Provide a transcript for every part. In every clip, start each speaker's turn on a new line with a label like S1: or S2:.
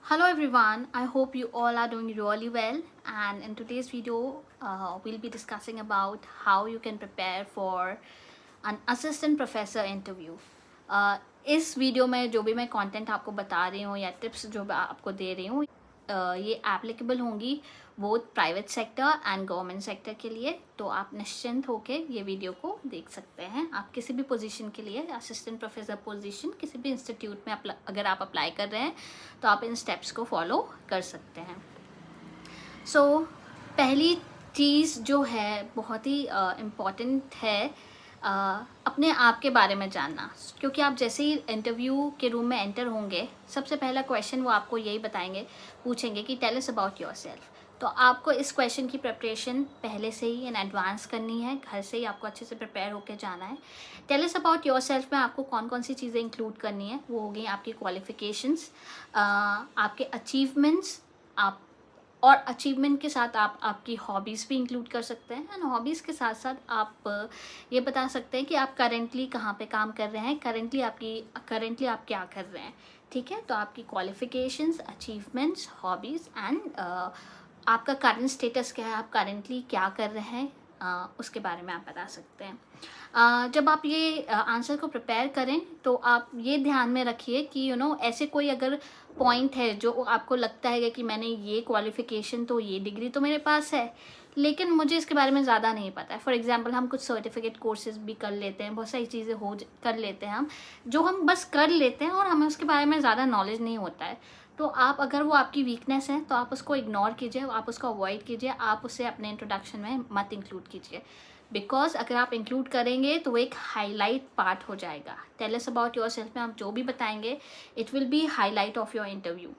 S1: Hello everyone, I hope you all are doing really well, and in today's video we'll be discussing about how you can prepare for an assistant professor interview. इस video में जो भी मैं content आपको बता रही हूँ या टिप्स जो मैं आपको दे रही हूँ ये एप्लीकेबल होंगी both private sector and government sector के लिए। तो आप निश्चिंत होकर ये वीडियो को देख सकते हैं। आप किसी भी पोजीशन के लिए असिस्टेंट प्रोफेसर पोजीशन किसी भी इंस्टीट्यूट में अगर आप अप्लाई कर रहे हैं तो आप इन स्टेप्स को फॉलो कर सकते हैं। सो पहली चीज़ जो है बहुत ही इम्पॉर्टेंट है अपने आप के बारे में जानना, क्योंकि आप जैसे ही इंटरव्यू के रूम में एंटर होंगे सबसे पहला क्वेश्चन वो आपको यही पूछेंगे कि टेल अस अबाउट योरसेल्फ। तो आपको इस क्वेश्चन की प्रिपरेशन पहले से ही इन एडवांस करनी है, घर से ही आपको अच्छे से प्रिपेयर होकर जाना है। टेल अस अबाउट योरसेल्फ में आपको कौन कौन सी चीज़ें इंक्लूड करनी है, वो हो गई आपकी क्वालिफिकेशंस, आपके अचीवमेंट्स, आप और अचीवमेंट के साथ आप आपकी हॉबीज़ भी इंक्लूड कर सकते हैं। एंड हॉबीज़ के साथ साथ आप ये बता सकते हैं कि आप करेंटली कहाँ पे काम कर रहे हैं, करेंटली आप क्या कर रहे हैं। ठीक है, तो आपकी क्वालिफिकेशंस, अचीवमेंट्स, हॉबीज़ एंड आपका करंट स्टेटस क्या है, आप करेंटली क्या कर रहे हैं, उसके बारे में आप बता सकते हैं। जब आप ये आंसर को प्रिपेयर करें तो आप ये ध्यान में रखिए कि ऐसे कोई अगर पॉइंट है जो आपको लगता है कि मैंने ये क्वालिफिकेशन तो ये डिग्री तो मेरे पास है लेकिन मुझे इसके बारे में ज़्यादा नहीं पता है। फॉर एग्जांपल हम कुछ सर्टिफिकेट कोर्सेज भी कर लेते हैं, बहुत सारी चीज़ें कर लेते हैं हम, जो हम बस कर लेते हैं और हमें उसके बारे में ज़्यादा नॉलेज नहीं होता है। तो आप अगर वो आपकी वीकनेस है तो आप उसको इग्नोर कीजिए, आप उसको अवॉइड कीजिए, आप उसे अपने इंट्रोडक्शन में मत इंक्लूड कीजिए। बिकॉज अगर आप इंक्लूड करेंगे तो वो एक हाईलाइट पार्ट हो जाएगा। टेल अस अबाउट योरसेल्फ में आप जो भी बताएंगे it will be highlight of your interview.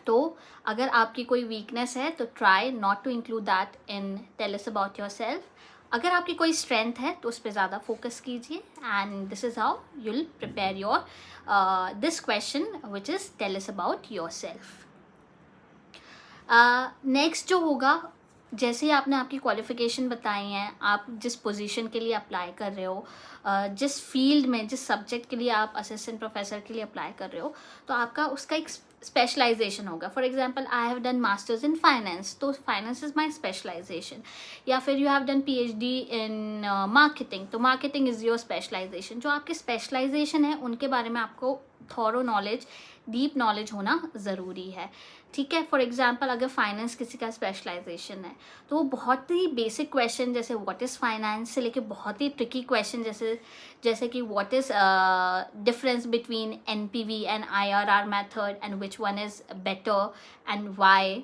S1: तो अगर आपकी कोई वीकनेस है तो try not to include that in tell us about yourself. अगर आपकी कोई स्ट्रेंथ है तो उस पर ज़्यादा फोकस कीजिए and this is how you will prepare your this question which is tell us about yourself. Next जो होगा, जैसे ही आपने आपकी क्वालिफ़िकेशन बताई हैं, आप जिस पोजीशन के लिए अप्लाई कर रहे हो, जिस फील्ड में जिस सब्जेक्ट के लिए आप असिस्टेंट प्रोफेसर के लिए अप्लाई कर रहे हो, तो आपका उसका एक स्पेशलाइजेशन होगा। For example I have done masters in finance, तो फाइनेंस इज़ माय स्पेशलाइजेशन। या फिर you have done PhD in marketing, तो मार्केटिंग इज़ योर स्पेशलाइजेशन। जो आपके स्पेशलाइजेशन है उनके बारे में आपको थॉरो नॉलेज, डीप नॉलेज होना ज़रूरी है। ठीक है, फॉर एग्जांपल अगर फाइनेंस किसी का स्पेशलाइजेशन है तो वो बहुत ही बेसिक क्वेश्चन जैसे व्हाट इज़ फाइनेंस से लेके बहुत ही ट्रिकी क्वेश्चन जैसे कि what is difference between NPV and IRR method and which one is better and why,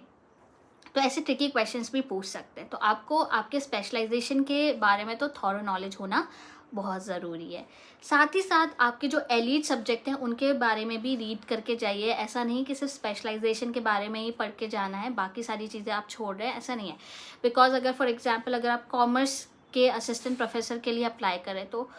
S1: तो ऐसे ट्रिकी क्वेश्चंस भी पूछ सकते हैं। तो आपको आपके स्पेशलाइजेशन के बारे में तो थॉरो नॉलेज होना बहुत ज़रूरी है। साथ ही साथ आपके जो एलीट सब्जेक्ट हैं उनके बारे में भी रीड करके जाइए। ऐसा नहीं कि सिर्फ स्पेशलाइजेशन के बारे में ही पढ़ के जाना है, बाकी सारी चीज़ें आप छोड़ रहे हैं, ऐसा नहीं है। बिकॉज अगर फॉर एग्जांपल अगर आप कॉमर्स के असिस्टेंट प्रोफेसर के लिए अप्लाई करें तो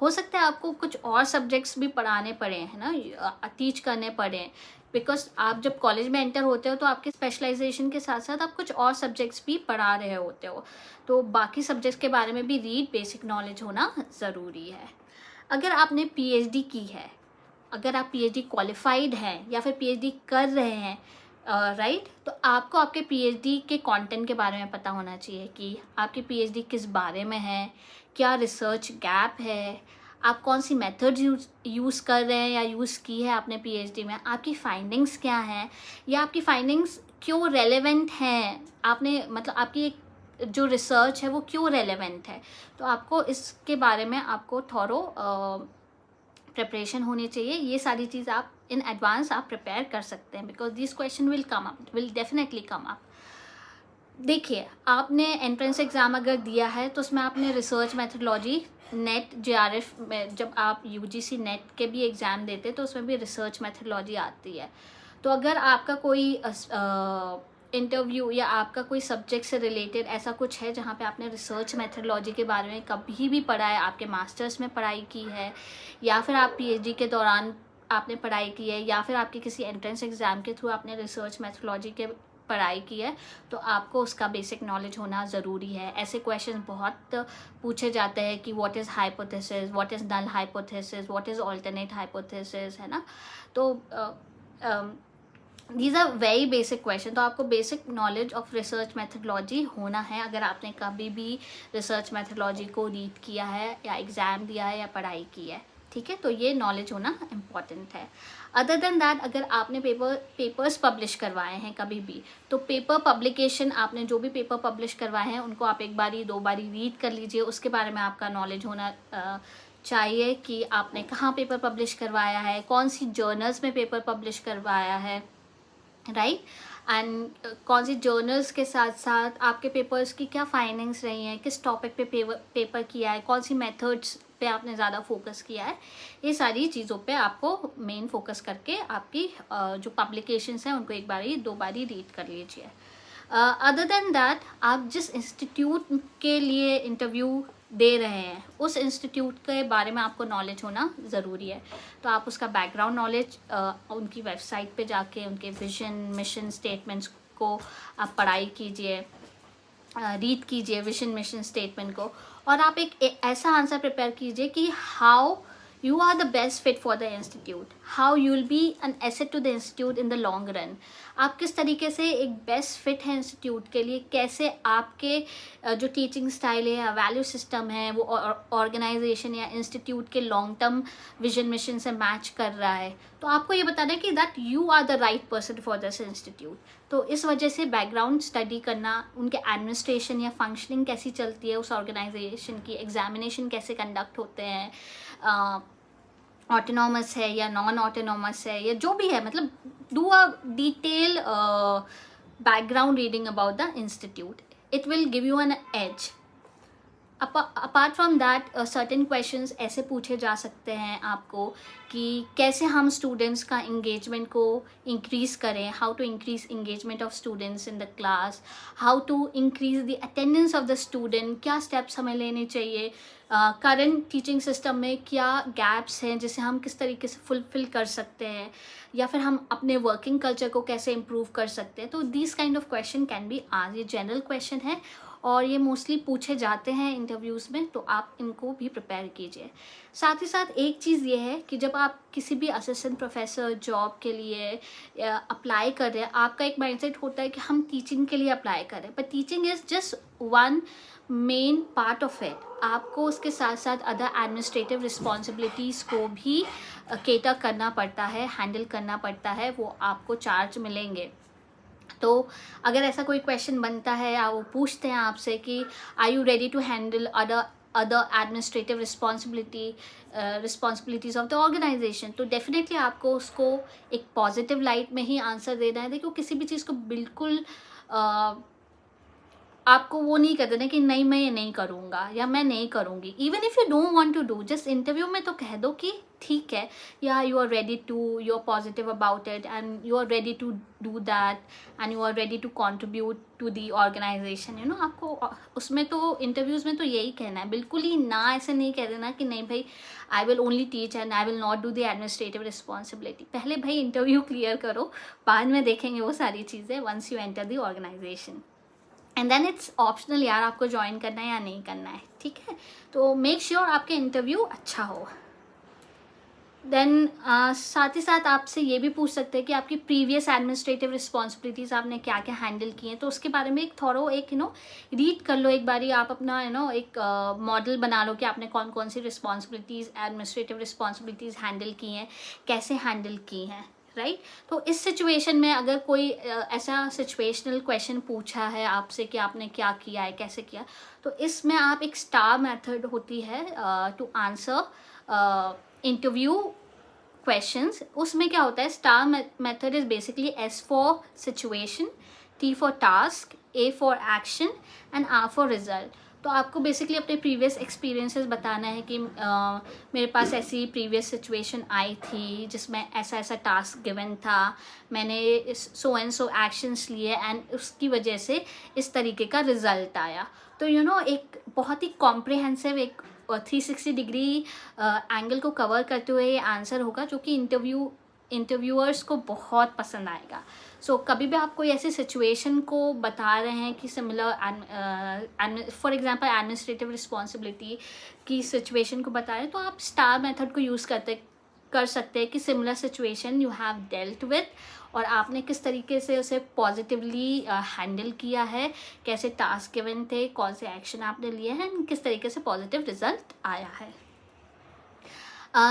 S1: हो सकता है आपको कुछ और सब्जेक्ट्स भी पढ़ाने पड़े, है ना, टीच करने पड़े। बिकॉज आप जब कॉलेज में एंटर होते हो तो आपके स्पेशलाइजेशन के साथ साथ आप कुछ और सब्जेक्ट्स भी पढ़ा रहे होते हो, तो बाकी सब्जेक्ट्स के बारे में भी बेसिक नॉलेज होना ज़रूरी है। अगर आपने पीएचडी की है, अगर आप पीएचडी क्वालिफाइड हैं या फिर पीएचडी कर रहे हैं, राइट, तो आपको आपके पीएचडी के कंटेंट के बारे में पता होना चाहिए कि आपकी पीएचडी किस बारे में है, क्या रिसर्च गैप है, आप कौन सी मेथड यूज़ कर रहे हैं या यूज़ की है आपने पीएचडी में, आपकी फाइंडिंग्स क्या हैं या आपकी फाइंडिंग्स क्यों रेलेवेंट हैं, आपने मतलब आपकी एक जो रिसर्च है वो क्यों रेलेवेंट है। तो आपको इसके बारे में आपको थॉरो प्रिपरेशन होनी चाहिए। ये सारी चीज़ आप इन एडवांस आप प्रिपेयर कर सकते हैं because this question will definitely come up. देखिए, आपने एंट्रेंस एग्ज़ाम अगर दिया है तो उसमें आपने रिसर्च मेथडोलॉजी, नेट, जेआरएफ में जब आप यूजीसी नेट के भी एग्ज़ाम देते तो उसमें भी रिसर्च मेथडोलॉजी आती है। तो अगर आपका कोई इंटरव्यू या आपका कोई सब्जेक्ट से रिलेटेड ऐसा कुछ है जहाँ पे आपने रिसर्च मेथडोलॉजी के बारे में कभी भी पढ़ा है, आपके मास्टर्स में पढ़ाई की है या फिर आप पीएचडी के दौरान आपने पढ़ाई की है या फिर आपके किसी एंट्रेंस एग्ज़ाम के थ्रू आपने रिसर्च मेथडोलॉजी के पढ़ाई की है, तो आपको उसका बेसिक नॉलेज होना ज़रूरी है। ऐसे क्वेश्चन बहुत पूछे जाते हैं कि what is hypothesis, what is null hypothesis, what is alternate hypothesis, है ना। तो these are very basic question. तो आपको basic knowledge of research methodology होना है अगर आपने कभी भी रिसर्च मैथडोलॉजी को रीड किया है या एग्ज़ाम दिया है या पढ़ाई की है, ठीक है। तो ये नॉलेज होना इम्पॉर्टेंट है। अदर देन दैट, अगर आपने पेपर्स पब्लिश करवाए हैं कभी भी, तो पेपर पब्लिकेशन, आपने जो भी पेपर पब्लिश करवाए हैं उनको आप एक बारी दो बारी रीड कर लीजिए। उसके बारे में आपका नॉलेज होना चाहिए कि आपने कहाँ पेपर पब्लिश करवाया है, कौन सी जर्नल्स में पेपर पब्लिश करवाया है, राइट। एंड कौन सी जर्नल्स के साथ साथ आपके पेपर्स की क्या फाइंडिंग्स रही हैं, किस टॉपिक पे पेपर किया है, कौन सी मेथड्स पे आपने ज़्यादा फोकस किया है। ये सारी चीज़ों पे आपको मेन फोकस करके आपकी जो पब्लिकेशंस हैं उनको एक बारी दो बारी रीड कर लीजिए। अदर देन दैट, आप जिस इंस्टीट्यूट के लिए इंटरव्यू दे रहे हैं उस इंस्टीट्यूट के बारे में आपको नॉलेज होना ज़रूरी है। तो आप उसका बैकग्राउंड नॉलेज उनकी वेबसाइट पे जाके उनके विजन मिशन स्टेटमेंट्स को आप पढ़ाई कीजिए, रीड कीजिए विजन मिशन स्टेटमेंट को, और आप एक ऐसा आंसर प्रिपेयर कीजिए कि how you are the best fit for the institute, how you will be an asset to the institute in the long run। आप किस तरीके से एक बेस्ट फिट है इंस्टीट्यूट के लिए, कैसे आपके जो टीचिंग स्टाइल है या वैल्यू सिस्टम है वो ऑर्गेनाइजेशन या इंस्टीट्यूट के लॉन्ग टर्म विजन मिशन से मैच कर रहा है। तो आपको ये बताना है कि that you are the right person for this institute. तो इस वजह से बैकग्राउंड स्टडी करना, उनके एडमिनिस्ट्रेशन या फंक्शनिंग कैसी चलती है उस ऑर्गेनाइजेशन की, एग्जामिनेशन कैसे कंडक्ट होते हैं, ऑटोनॉमस है या नॉन ऑटोनॉमस है या जो भी है, मतलब do a detail background reading about the institute. It will give you an edge. Apart from that, certain questions ऐसे पूछे जा सकते हैं आपको कि कैसे हम स्टूडेंट्स का इंगेजमेंट को इंक्रीज़ करें, how to increase engagement of students in the class, how to increase the attendance of the student, क्या स्टेप्स हमें लेने चाहिए, करंट टीचिंग सिस्टम में क्या गैप्स हैं जिसे हम किस तरीके से फुलफिल कर सकते हैं, या फिर हम अपने वर्किंग कल्चर को कैसे इम्प्रूव कर सकते हैं। तो this kind of question can be आज, ये जनरल क्वेश्चन है और ये मोस्टली पूछे जाते हैं इंटरव्यूज़ में, तो आप इनको भी प्रिपेयर कीजिए। साथ ही साथ एक चीज़ ये है कि जब आप किसी भी असिस्टेंट प्रोफेसर जॉब के लिए अप्लाई कर रहे हैं, आपका एक माइंडसेट होता है कि हम टीचिंग के लिए अप्लाई कर रहे हैं, but teaching is just one main part of it. आपको उसके साथ साथ अदर एडमिनिस्ट्रेटिव रिस्पॉन्सिबिलिटीज़ को भी केटर करना पड़ता है, हैंडल करना पड़ता है, वो आपको चार्ज मिलेंगे। तो अगर ऐसा कोई क्वेश्चन बनता है या वो पूछते हैं आपसे कि are you ready to handle other administrative responsibilities of the organization, तो डेफिनेटली आपको उसको एक पॉजिटिव लाइट में ही आंसर देना है। देखो, किसी भी चीज़ को बिल्कुल आपको वो नहीं कर देना कि नहीं मैं ये नहीं करूँगा या मैं नहीं करूँगी। Even if you don't want to do, just interview में तो कह दो कि ठीक है, या you are ready to, you are positive about it and you are ready to do that and you are ready to contribute to the organization. You know, आपको उसमें तो इंटरव्यूज़ में तो यही कहना है, बिल्कुल ही ना ऐसे नहीं कह देना कि नहीं भाई I will only teach and I will not do the administrative responsibility. पहले भाई इंटरव्यू क्लियर करो, बाद में देखेंगे वो सारी चीज़ें once you enter the organization. And then it's optional यार, आपको ज्वाइन करना है या नहीं करना है, ठीक है। तो मेक श्योर आपके इंटरव्यू अच्छा हो। देन साथ ही साथ आपसे ये भी पूछ सकते हैं कि आपकी प्रीवियस एडमिनिस्ट्रेटिव रिस्पॉन्सिबिलिटीज़ आपने क्या क्या हैंडल की हैं, तो उसके बारे में एक थोड़ा एक रीड कर लो एक बारी, आप अपना एक मॉडल बना लो कि आपने कौन कौन सी रिस्पॉन्सिबिलिटीज़, एडमिनिस्ट्रेटिव रिस्पॉन्सिबिलिटीज़ हैंडल की हैं, कैसे हैंडल की हैं, राइट। तो इस सिचुएशन में अगर कोई ऐसा सिचुएशनल क्वेश्चन पूछा है आपसे कि आपने क्या किया है, कैसे किया, तो इसमें आप एक स्टार मेथड होती है टू आंसर इंटरव्यू क्वेश्चंस। उसमें क्या होता है, STAR method is basically S for situation, T for task, A for action and R for result. तो आपको बेसिकली अपने प्रीवियस एक्सपीरियंसेस बताना है कि मेरे पास ऐसी प्रीवियस सिचुएशन आई थी जिसमें ऐसा ऐसा टास्क गिवन था, मैंने सो एंड सो एक्शंस लिए एंड उसकी वजह से इस तरीके का रिजल्ट आया। तो एक बहुत ही कॉम्प्रिहेंसिव, एक 360 डिग्री एंगल को कवर करते हुए ये आंसर होगा जो कि इंटरव्यूअर्स को बहुत पसंद आएगा। सो कभी भी आप कोई ऐसी सिचुएशन को बता रहे हैं कि similar, for example administrative responsibility की सिचुएशन को बता रहे हैं, तो आप स्टार मेथड को यूज़ करते कर सकते हैं कि similar situation you have dealt with, और आपने किस तरीके से उसे पॉजिटिवली हैंडल किया है, कैसे टास्क गिवन थे, कौन से एक्शन आपने लिए हैं, किस तरीके से पॉजिटिव रिजल्ट आया है।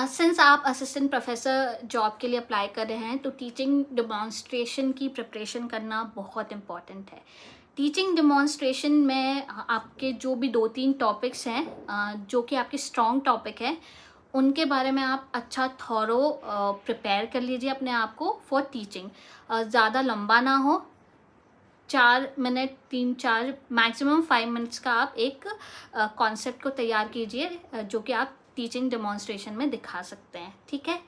S1: सिंस आप असिस्टेंट प्रोफेसर जॉब के लिए अप्लाई कर रहे हैं तो टीचिंग डिमॉन्स्ट्रेशन की प्रिपरेशन करना बहुत इम्पॉर्टेंट है। टीचिंग डिमॉन्स्ट्रेशन में आपके जो भी 2-3 टॉपिक्स हैं जो कि आपके स्ट्रॉन्ग टॉपिक हैं, उनके बारे में आप अच्छा थॉरो प्रिपेयर कर लीजिए अपने आप को फॉर टीचिंग। ज़्यादा लंबा ना हो, 4 मिनट 3-4 मैक्सिमम 5 मिनट्स का आप एक कॉन्सेप्ट को तैयार कीजिए जो कि आप टीचिंग डेमोन्स्ट्रेशन में दिखा सकते हैं। ठीक है,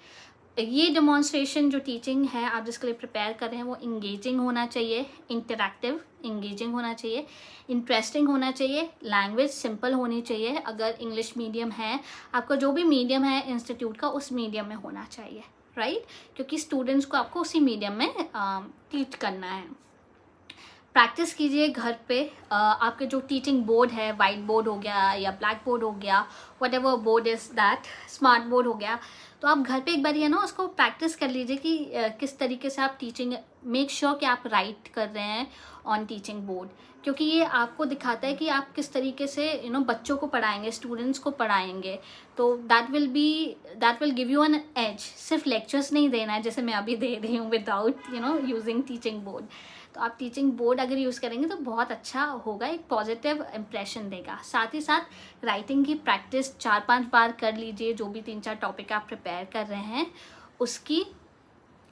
S1: ये डेमोन्स्ट्रेशन जो टीचिंग है आप जिसके लिए प्रिपेयर कर रहे हैं वो इंगेजिंग होना चाहिए, इंटरैक्टिव इंगेजिंग होना चाहिए, इंटरेस्टिंग होना चाहिए, लैंग्वेज सिंपल होनी चाहिए। अगर इंग्लिश मीडियम है, आपका जो भी मीडियम है इंस्टीट्यूट का, उस मीडियम में होना चाहिए, राइट, क्योंकि स्टूडेंट्स को आपको उसी मीडियम में टीच करना है। प्रैक्टिस कीजिए घर पे। आपके जो टीचिंग बोर्ड है, वाइट बोर्ड हो गया या ब्लैक बोर्ड हो गया, what ever board is that, smart board हो गया, तो आप घर पे एक बार ना उसको प्रैक्टिस कर लीजिए कि किस तरीके से आप टीचिंग, मेक श्योर कि आप राइट कर रहे हैं ऑन टीचिंग बोर्ड, क्योंकि ये आपको दिखाता है कि आप किस तरीके से बच्चों को पढ़ाएंगे, स्टूडेंट्स को पढ़ाएंगे। तो that will give you an edge. सिर्फ लेक्चर्स नहीं देना है जैसे मैं अभी दे रही हूँ विदाउट यूजिंग टीचिंग बोर्ड। तो आप टीचिंग बोर्ड अगर यूज़ करेंगे तो बहुत अच्छा होगा, एक पॉजिटिव इम्प्रेशन देगा। साथ ही साथ राइटिंग की प्रैक्टिस 4-5 बार कर लीजिए। जो भी 3-4 टॉपिक आप प्रिपेयर कर रहे हैं उसकी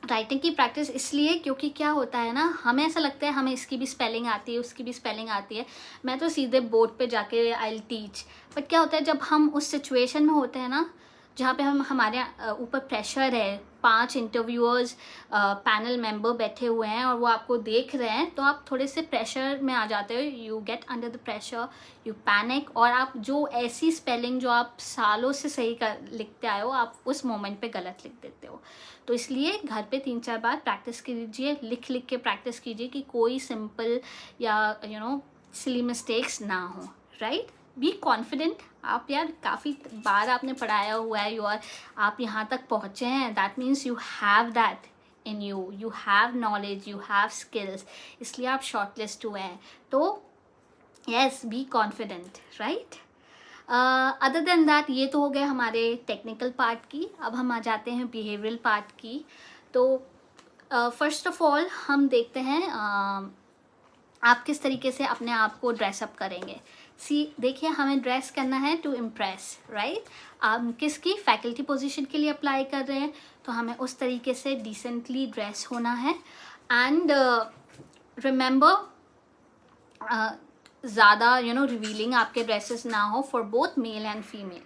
S1: राइटिंग की प्रैक्टिस इसलिए क्योंकि क्या होता है ना, हमें ऐसा लगता है हमें इसकी भी स्पेलिंग आती है, उसकी भी स्पेलिंग आती है, मैं तो सीधे बोर्ड पे जाके आई विल टीच। बट क्या होता है जब हम उस सिचुएशन में होते हैं ना जहाँ पे हमारे ऊपर प्रेशर है, 5 इंटरव्यूअर्स पैनल मेंबर बैठे हुए हैं और वो आपको देख रहे हैं, तो आप थोड़े से प्रेशर में आ जाते हो, you get under the pressure, you panic, और आप जो ऐसी स्पेलिंग जो आप सालों से सही लिखते आए हो आप उस मोमेंट पे गलत लिख देते हो। तो इसलिए घर पे 3-4 बार प्रैक्टिस कीजिए, लिख लिख के प्रैक्टिस कीजिए कि कोई सिंपल या सिली मिस्टेक्स ना हो, राइट। Be confident. आप यार काफ़ी बार आपने पढ़ाया हुआ है, आप यहाँ तक पहुँचे हैं, that means you have that in you, you have knowledge, you have skills, इसलिए आप शॉर्टलिस्ट हुए हैं। तो yes, be confident, right. Other than that ये तो हो गए हमारे टेक्निकल पार्ट की। अब हम आ जाते हैं बिहेवियरल पार्ट की। तो फर्स्ट ऑफ ऑल हम देखते हैं आप किस तरीके से अपने आप को ड्रेसअप करेंगे। देखिए, हमें ड्रेस करना है टू इम्प्रेस, राइट। आप किसकी फैकल्टी पोजीशन के लिए अप्लाई कर रहे हैं तो हमें उस तरीके से डिसेंटली ड्रेस होना है। एंड रिमेंबर, ज़्यादा रिवीलिंग आपके ड्रेसेस ना हो for both male and female.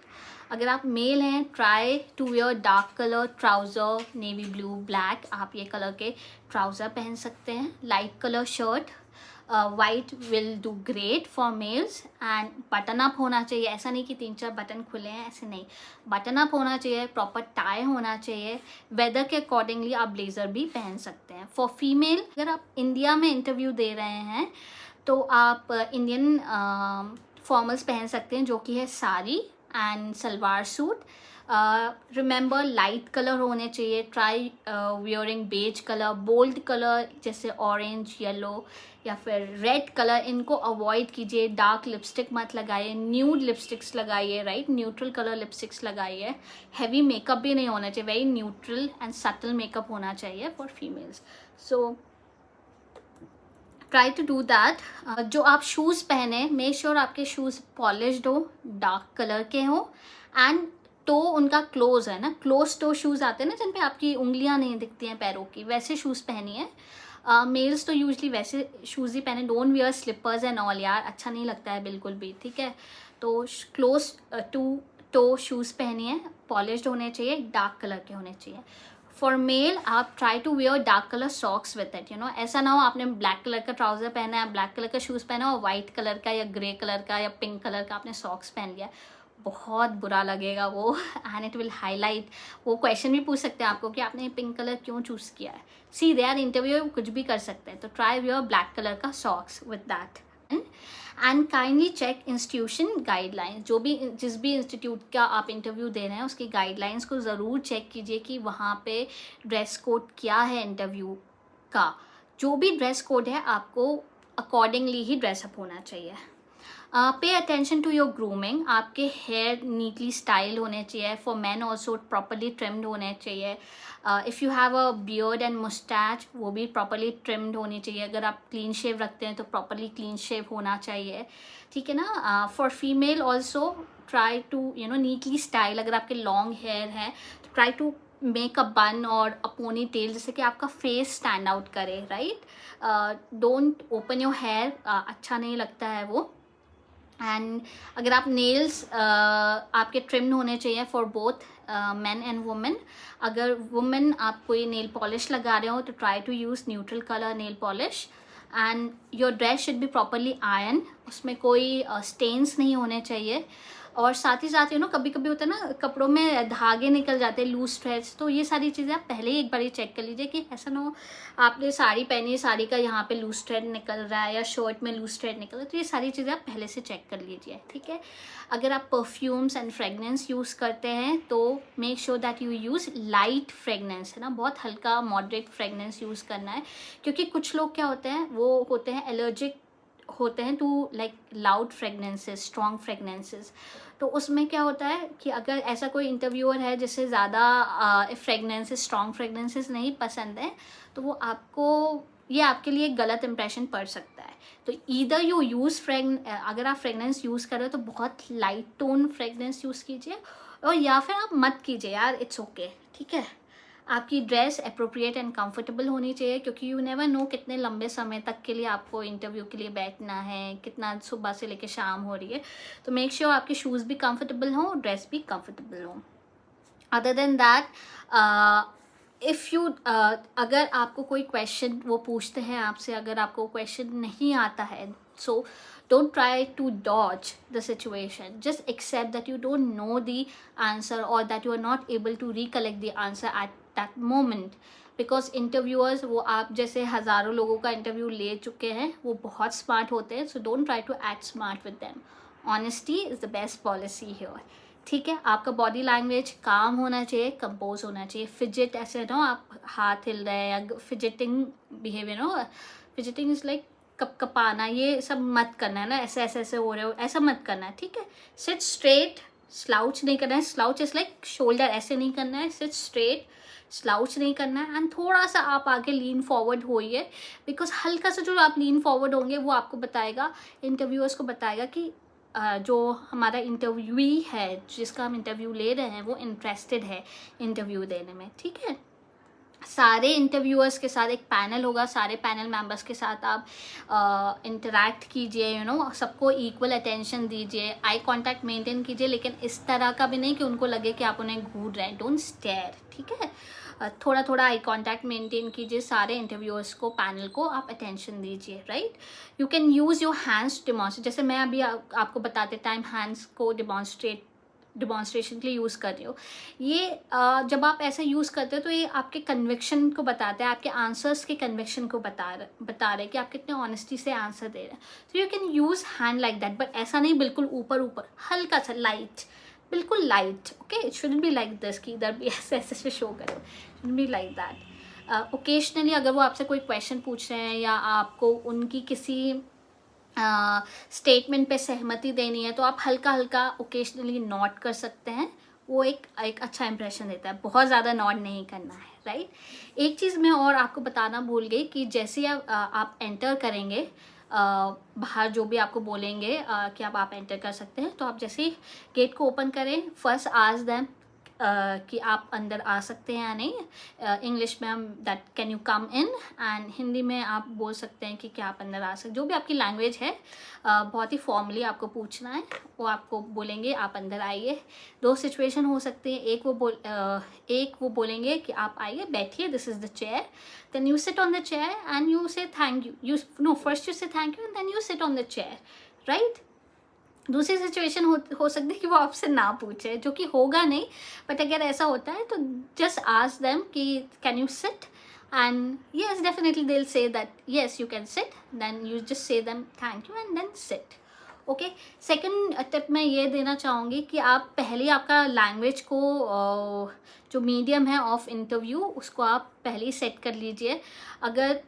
S1: अगर आप मेल हैं, try to wear dark colour trouser, navy blue, black, आप ये कलर के ट्राउज़र पहन सकते हैं। Light colour shirt, white will do great for males. And button up होना चाहिए, ऐसा नहीं कि 3-4 बटन खुले हैं, ऐसे नहीं, बटन अप होना चाहिए, प्रॉपर टाई होना चाहिए। वेदर के अकॉर्डिंगली आप ब्लेजर भी पहन सकते हैं। फॉर फीमेल, अगर आप इंडिया में इंटरव्यू दे रहे हैं तो आप इंडियन फॉर्मल्स पहन सकते हैं जो कि है sari and salwar suit. Remember, light colour होने चाहिए, try wearing beige colour, bold colour जैसे ऑरेंज, येलो या फिर रेड कलर, इनको अवॉइड कीजिए। डार्क लिपस्टिक मत लगाइए, न्यूड लिपस्टिक्स लगाइए, राइट, न्यूट्रल कलर लिपस्टिक्स लगाइए। हैवी मेकअप भी नहीं होना चाहिए, very neutral and subtle makeup होना चाहिए for females. So try to do that. जो आप शूज़ पहने, मेक श्योर आपके शूज़ पॉलिश्ड हो, डार्क कलर के हो, एंड टो उनका क्लोज है ना, क्लोज टो शूज़ आते हैं ना जिन पे आपकी उंगलियां नहीं दिखती हैं पैरों की, वैसे शूज़ पहनिए। मेल्स तो यूजली वैसे शूज़ ही पहने, don't wear slippers and all यार, अच्छा नहीं लगता है बिल्कुल भी, ठीक है। तो क्लोज टू टो शूज़ पहनिए, पॉलिश्ड होने चाहिए, डार्क कलर के होने चाहिए। फॉर मेल, आप try to wear dark colour socks with it, ऐसा ना हो आपने ब्लैक कलर का ट्राउज़र पहना है, ब्लैक कलर का शूज़ पहना और वाइट कलर का या ग्रे कलर का या पिंक कलर का आपने सॉक्स पहन लिया, बहुत बुरा लगेगा वो। एंड इट विल हाईलाइट, वो क्वेश्चन भी पूछ सकते हैं आपको कि आपने पिंक कलर क्यों चूज़ किया है। सी दे आर इंटरव्यू, कुछ भी कर सकते हैं। तो ट्राई वेयर ब्लैक कलर का socks with that, and kindly check institution guidelines. जिस भी इंस्टीट्यूट का आप इंटरव्यू दे रहे हैं उसकी गाइडलाइंस को ज़रूर चेक कीजिए कि वहाँ पे ड्रेस कोड क्या है इंटरव्यू का। जो भी ड्रेस कोड है आपको अकॉर्डिंगली ही ड्रेसअप होना चाहिए। Pay attention to your grooming. आपके हेयर नीटली स्टाइल होने चाहिए। For man also properly trimmed होने चाहिए। If you have a beard and moustache, वो भी प्रॉपरली ट्रिम्ड होनी चाहिए। अगर आप क्लीन शेव रखते हैं तो प्रॉपरली क्लीन शेव होना चाहिए, ठीक है ना। For female also try to neatly style. अगर आपके लॉन्ग हेयर है तो ट्राई टू मेक अ बन और अ पोनी टेल, जैसे कि आपका फेस स्टैंड आउट करे, right. Don't open your hair, अच्छा नहीं लगता है वो। एंड अगर आप नेल्स आपके ट्रिम्ड होने चाहिए for both man and women. अगर वुमेन आप कोई नेल पॉलिश लगा रहे हो तो try to use neutral colour nail polish. And your dress should be properly iron, उसमें कोई स्टेन्स नहीं होने चाहिए। और साथ ही साथ कभी कभी होता है ना कपड़ों में धागे निकल जाते हैं, लूज थ्रेड्स, तो ये सारी चीज़ें आप पहले ही एक बार ही चेक कर लीजिए कि ऐसा ना हो आपने साड़ी पहनी, साड़ी का यहाँ पे लूज थ्रेड निकल रहा है या शर्ट में लूज थ्रेड निकल रहा है, तो ये सारी चीज़ें आप पहले से चेक कर लीजिए, ठीक है। अगर आप परफ्यूम्स एंड फ्रेगनेंस यूज़ करते हैं तो make sure that you use light fragrance, है ना, बहुत हल्का मॉडरेट फ्रेगनेंस यूज़ करना है। क्योंकि कुछ लोग क्या होते हैं, वो होते हैं एलर्जिक होते हैं to like loud fragrances, strong fragrances. तो उसमें क्या होता है कि अगर ऐसा कोई इंटरव्यूअर है जिससे ज़्यादा फ्रेगनेंसेस, स्ट्रॉन्ग फ्रेगनेंसेस नहीं पसंद है, तो वो ये आपके लिए गलत इंप्रेशन पड़ सकता है। तो ईदर यू यूज़ अगर आप फ्रेगनेंस यूज़ कर रहे हो तो बहुत लाइट टोन फ्रेगनेंस यूज़ कीजिए, और या फिर आप मत कीजिए यार, इट्स ओके, ठीक है। आपकी ड्रेस अप्रोप्रिएट एंड कंफर्टेबल होनी चाहिए, क्योंकि यू नेवर नो कितने लंबे समय तक के लिए आपको इंटरव्यू के लिए बैठना है, कितना सुबह से लेकर शाम हो रही है। तो मेक श्योर आपके शूज़ भी कंफर्टेबल हों, ड्रेस भी कंफर्टेबल हो। अदर देन दैट, अगर आपको कोई क्वेश्चन वो पूछते हैं आपसे, अगर आपको क्वेश्चन नहीं आता है, सो don't try to dodge the situation. Just accept that you don't know the answer or that you are not able to recollect the answer at that moment. Because interviewers, वो आप जैसे हज़ारों लोगों का इंटरव्यू ले चुके हैं, वो बहुत स्मार्ट होते हैं, so don't try to act smart with them. Honesty is the best policy here. ठीक है। आपका बॉडी लैंग्वेज काम होना चाहिए, कंपोज होना चाहिए। फिजिट ऐसे आप हाथ हिल रहे हैं या fidgeting behaviour, fidgeting is like कपाना, ये सब मत करना है ना, ऐसे ऐसे ऐसे हो रहे हो, ऐसा मत करना है, ठीक है। सिट स्ट्रेट, स्लाउच नहीं करना है। स्लाउच इज लाइक शोल्डर ऐसे नहीं करना है, सिट स्ट्रेट, स्लाउच नहीं करना है। एंड थोड़ा सा आप आगे लीन फॉरवर्ड होइए, बिकॉज हल्का सा जो आप लीन फॉरवर्ड होंगे वो आपको बताएगा, इंटरव्यूअर्स को बताएगा कि जो हमारा इंटरव्यूई है, जिसका हम इंटरव्यू ले रहे हैं, वो इंटरेस्टेड है इंटरव्यू देने में, ठीक है। सारे इंटरव्यूअर्स के साथ एक पैनल होगा, सारे पैनल मेंबर्स के साथ आप इंटरैक्ट कीजिए, सबको इक्वल अटेंशन दीजिए, आई कांटेक्ट मेंटेन कीजिए, लेकिन इस तरह का भी नहीं कि उनको लगे कि आप उन्हें घूर रहे हैं। डोंट स्टेयर, ठीक है। थोड़ा थोड़ा आई कांटेक्ट मेंटेन कीजिए, सारे इंटरव्यूअर्स को, पैनल को आप अटेंशन दीजिए, right. You can use your hands to demonstrate, जैसे मैं अभी आपको बताते टाइम हैंड्स को डिमॉन्स्ट्रेशन के लिए यूज़ कर रही हो। ये जब आप ऐसा यूज़ करते हो तो ये आपके कन्विक्शन को बताता है, आपके आंसर्स के कन्विक्शन को बता रहे हैं कि आप कितने ऑनेस्टी से आंसर दे रहे हैं। तो you can use hand like that, but ऐसा नहीं बिल्कुल ऊपर ऊपर, हल्का सा लाइट, बिल्कुल light, okay. It shouldn't be like this कि इधर भी ऐसे ऐसे से शो करो, shouldn't be like that. Occasionally अगर वो आपसे कोई क्वेश्चन पूछ रहे हैं या आपको उनकी किसी स्टेटमेंट पे सहमति देनी है, तो आप हल्का हल्का ओकेजनली नॉट कर सकते हैं, वो एक अच्छा इंप्रेशन देता है। बहुत ज़्यादा नॉट नहीं करना है, राइट। एक चीज़ मैं और आपको बताना भूल गई कि जैसे आप एंटर करेंगे, बाहर जो भी आपको बोलेंगे कि आप एंटर कर सकते हैं, तो आप जैसे ही गेट को ओपन करें, फर्स्ट आस्क देम कि आप अंदर आ सकते हैं या नहीं। इंग्लिश में हम that can you come in, and Hindi में आप बोल सकते हैं कि क्या आप अंदर आ सकते, जो भी आपकी लैंग्वेज है। बहुत ही फॉर्मली आपको पूछना है, वो आपको बोलेंगे आप अंदर आइए। दो सिचुएशन हो सकती है, एक वो बोलेंगे कि आप आइए, बैठिए, this is the chair, then you sit on the chair and you say thank you, first you say thank you and then you sit on the chair, right. दूसरी सिचुएशन हो सकती है कि वो आपसे ना पूछे, जो कि होगा नहीं, बट अगर ऐसा होता है तो जस्ट आस्क देम कि can you sit, and yes, definitely they'll say that yes, you can sit. Then you just say them thank you and then sit. Okay, second tip मैं ये देना चाहूँगी कि आप पहले आपका लैंग्वेज को जो मीडियम है ऑफ इंटरव्यू उसको आप पहले ही सेट कर लीजिए. अगर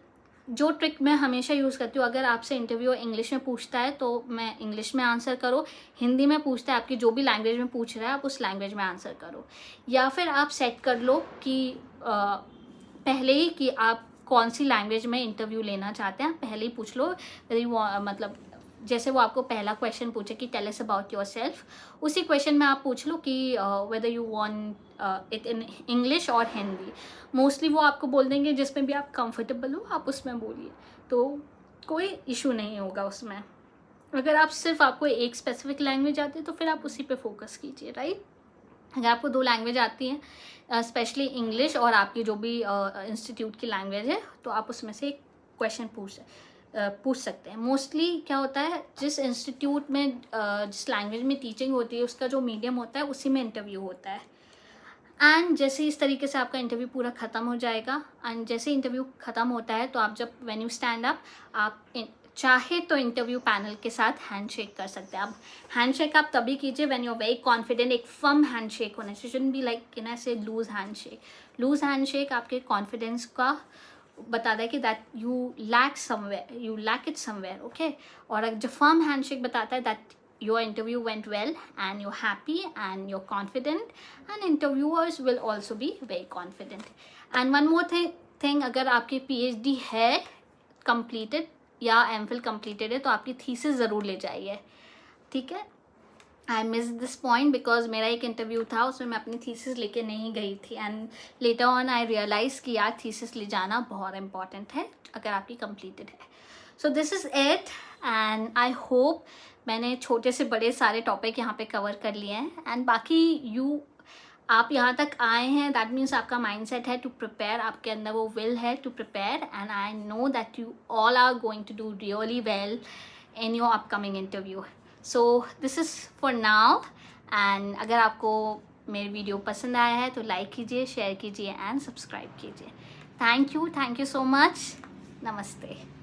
S1: जो ट्रिक मैं हमेशा यूज़ करती हूँ, अगर आपसे इंटरव्यू इंग्लिश में पूछता है तो मैं इंग्लिश में आंसर करो, हिंदी में पूछता है आपकी जो भी लैंग्वेज में पूछ रहा है आप उस लैंग्वेज में आंसर करो. या फिर आप सेट कर लो कि पहले ही कि आप कौन सी लैंग्वेज में इंटरव्यू लेना चाहते हैं, पहले ही पूछ लो. मतलब जैसे वो आपको पहला क्वेश्चन पूछे कि tell us about yourself, उसी क्वेश्चन में आप पूछ लो कि whether you want it in English और हिंदी. मोस्टली वो आपको बोल देंगे जिसमें भी आप कंफर्टेबल हो आप उसमें बोलिए, तो कोई इशू नहीं होगा उसमें. अगर आप सिर्फ आपको एक स्पेसिफिक लैंग्वेज आती है तो फिर आप उसी पे फोकस कीजिए, राइट. अगर आपको 2 लैंग्वेज आती हैं, स्पेशली इंग्लिश और आपकी जो भी इंस्टीट्यूट की लैंग्वेज है, तो आप उसमें से एक क्वेश्चन पूछ सकते हैं. मोस्टली क्या होता है, जिस इंस्टीट्यूट में जिस लैंग्वेज में टीचिंग होती है उसका जो मीडियम होता है उसी में इंटरव्यू होता है. एंड जैसे इस तरीके से आपका इंटरव्यू पूरा ख़त्म हो जाएगा. एंड जैसे इंटरव्यू ख़त्म होता है तो आप जब व्हेन यू स्टैंड अप, आप चाहे तो इंटरव्यू पैनल के साथ हैंडशेक कर सकते हैं. अब हैंडशेक आप तभी कीजिए when you are very confident. एक फर्म हैंडशेक होना चाहिए, शुडंट बी लाइक इन ऐसे लूज हैंडशेक. लूज हैंडशेक आपके कॉन्फिडेंस का बताता है कि that you lack somewhere, you lack it somewhere. Okay, और जो फर्म हैंडशेक बताता है that your interview went well and you're happy and you're confident, and interviewers will also be very confident. And one more thing, अगर आपकी PhD है completed या MPhil completed है तो आपकी थीसिस ज़रूर ले जाइए, ठीक है. I miss this point because मेरा एक इंटरव्यू था उसमें मैं अपनी थीसिस लेके नहीं गई थी. And later on I realize कि यार थीसिस ले जाना बहुत इंपॉर्टेंट है अगर आपकी कंप्लीटेड है. सो this is it, and I hope मैंने छोटे से बड़े सारे टॉपिक यहाँ पे कवर कर लिए हैं. एंड बाकी आप यहाँ तक आए हैं, दैट मीन्स आपका माइंडसेट है टू प्रिपेयर, आपके अंदर वो विल है to prepare. And I know that you all are going to do really well in your upcoming interview. So this is for now. And अगर आपको मेरी वीडियो पसंद आया है तो लाइक कीजिए, शेयर कीजिए एंड सब्सक्राइब कीजिए. Thank you so much. नमस्ते.